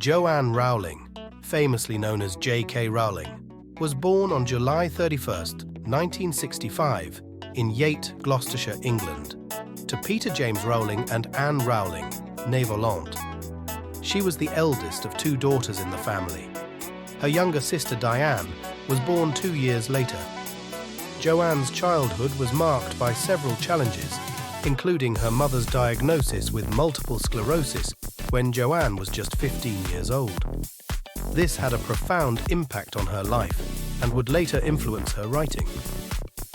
Joanne Rowling, famously known as J.K. Rowling, was born on July 31st, 1965, in Yate, Gloucestershire, England, to Peter James Rowling and Anne Rowling, née volante. She was the eldest of two daughters in the family. Her younger sister Diane was born 2 years later. Joanne's childhood was marked by several challenges, including her mother's diagnosis with multiple sclerosis when Joanne was just 15 years old. This had a profound impact on her life and would later influence her writing.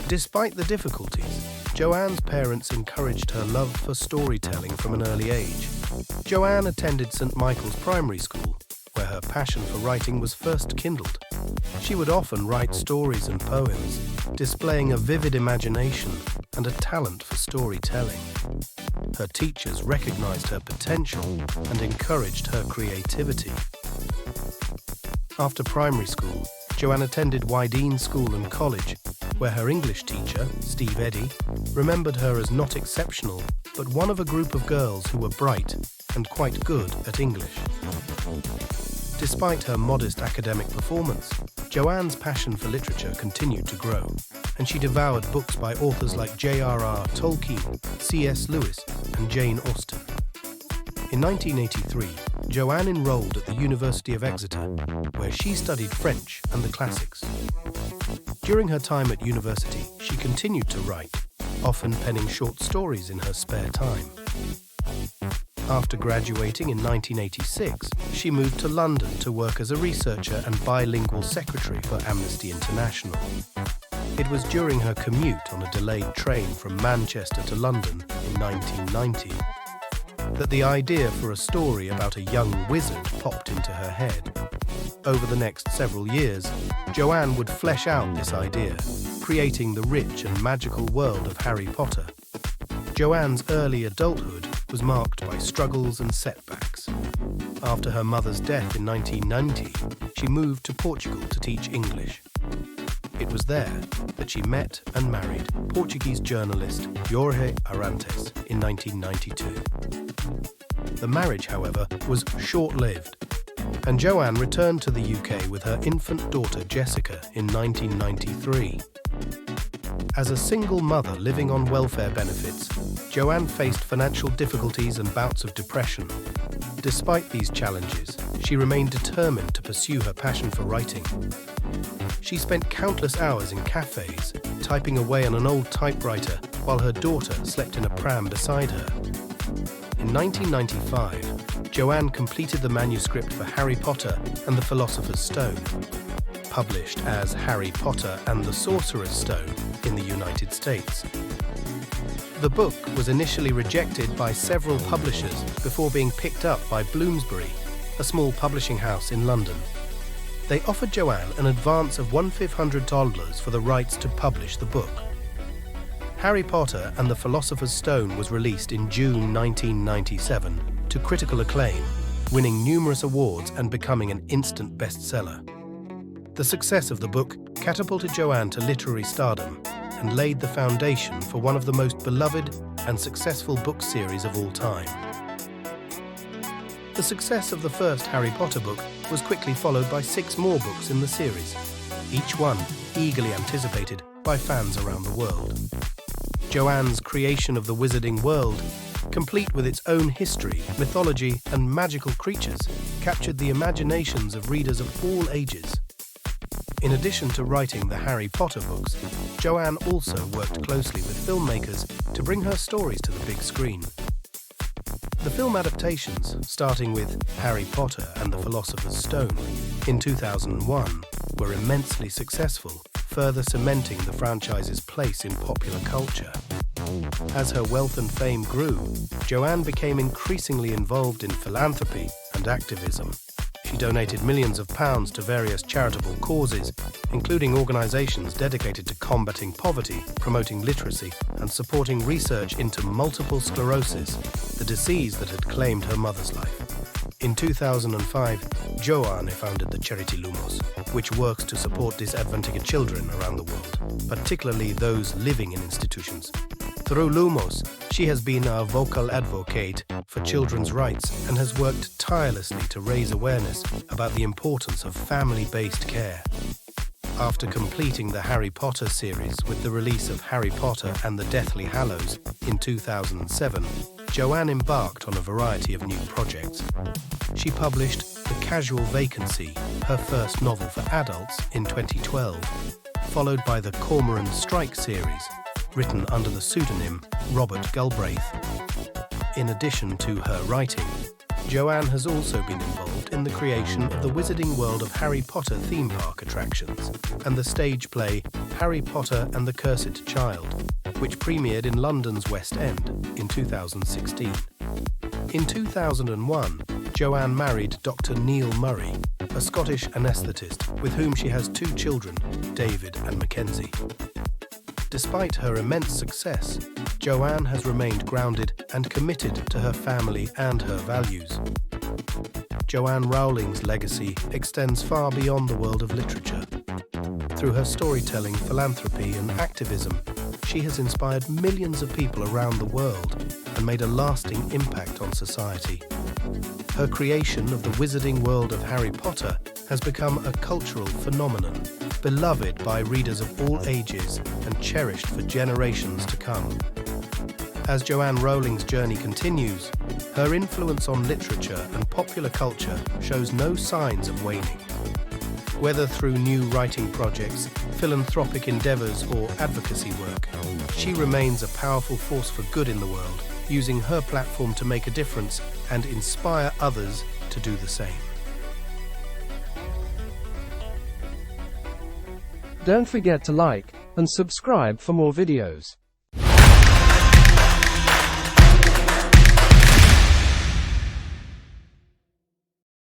Despite the difficulties, Joanne's parents encouraged her love for storytelling from an early age. Joanne attended St. Michael's Primary School, where her passion for writing was first kindled. She would often write stories and poems, displaying a vivid imagination and a talent for storytelling. Her teachers recognized her potential and encouraged her creativity. After primary school, Joanne attended Waning School and College, where her English teacher, Steve Eddy, remembered her as not exceptional, but one of a group of girls who were bright and quite good at English. Despite her modest academic performance, Joanne's passion for literature continued to grow, and she devoured books by authors like J.R.R. Tolkien, C.S. Lewis, and Jane Austen. In 1983, Joanne enrolled at the University of Exeter, where she studied French and the classics. During her time at university, she continued to write, often penning short stories in her spare time. After graduating in 1986, she moved to London to work as a researcher and bilingual secretary for Amnesty International. It was during her commute on a delayed train from Manchester to London in 1990 that the idea for a story about a young wizard popped into her head. Over the next several years, Joanne would flesh out this idea, creating the rich and magical world of Harry Potter. Joanne's early adulthood was marked by struggles and setbacks. After her mother's death in 1990, she moved to Portugal to teach English. It was there that she met and married Portuguese journalist Jorge Arantes in 1992. The marriage, however, was short-lived, and Joanne returned to the UK with her infant daughter Jessica in 1993. As a single mother living on welfare benefits, Joanne faced financial difficulties and bouts of depression. Despite these challenges, she remained determined to pursue her passion for writing. She spent countless hours in cafes, typing away on an old typewriter while her daughter slept in a pram beside her. In 1995, Joanne completed the manuscript for Harry Potter and the Philosopher's Stone, published as Harry Potter and the Sorcerer's Stone in the United States. The book was initially rejected by several publishers before being picked up by Bloomsbury, a small publishing house in London. They offered Joanne an advance of $1,500 for the rights to publish the book. Harry Potter and the Philosopher's Stone was released in June 1997 to critical acclaim, winning numerous awards and becoming an instant bestseller. The success of the book catapulted Joanne to literary stardom and laid the foundation for one of the most beloved and successful book series of all time. The success of the first Harry Potter book was quickly followed by 6 more books in the series, each one eagerly anticipated by fans around the world. Joanne's creation of the wizarding world, complete with its own history, mythology, and magical creatures, captured the imaginations of readers of all ages. In addition to writing the Harry Potter books, Joanne also worked closely with filmmakers to bring her stories to the big screen. The film adaptations, starting with Harry Potter and the Philosopher's Stone in 2001, were immensely successful, further cementing the franchise's place in popular culture. As her wealth and fame grew, Joanne became increasingly involved in philanthropy and activism. She donated millions of pounds to various charitable causes, including organisations dedicated to combating poverty, promoting literacy, and supporting research into multiple sclerosis, the disease that had claimed her mother's life. In 2005, Joanne founded the charity Lumos, which works to support disadvantaged children around the world, particularly those living in institutions, Through Lumos, she has been a vocal advocate for children's rights and has worked tirelessly to raise awareness about the importance of family-based care. After completing the Harry Potter series with the release of Harry Potter and the Deathly Hallows in 2007, Joanne embarked on a variety of new projects. She published The Casual Vacancy, her first novel for adults, in 2012, followed by the Cormoran Strike series, written under the pseudonym Robert Galbraith. In addition to her writing, Joanne has also been involved in the creation of the Wizarding World of Harry Potter theme park attractions and the stage play Harry Potter and the Cursed Child, which premiered in London's West End in 2016. In 2001, Joanne married Dr. Neil Murray, a Scottish anaesthetist with whom she has 2 children, David and Mackenzie. Despite her immense success, Joanne has remained grounded and committed to her family and her values. Joanne Rowling's legacy extends far beyond the world of literature. Through her storytelling, philanthropy, and activism, she has inspired millions of people around the world and made a lasting impact on society. Her creation of the Wizarding World of Harry Potter has become a cultural phenomenon, beloved by readers of all ages and cherished for generations to come. As Joanne Rowling's journey continues, her influence on literature and popular culture shows no signs of waning. Whether through new writing projects, philanthropic endeavors, or advocacy work, she remains a powerful force for good in the world, using her platform to make a difference and inspire others to do the same. Don't forget to like and subscribe for more videos.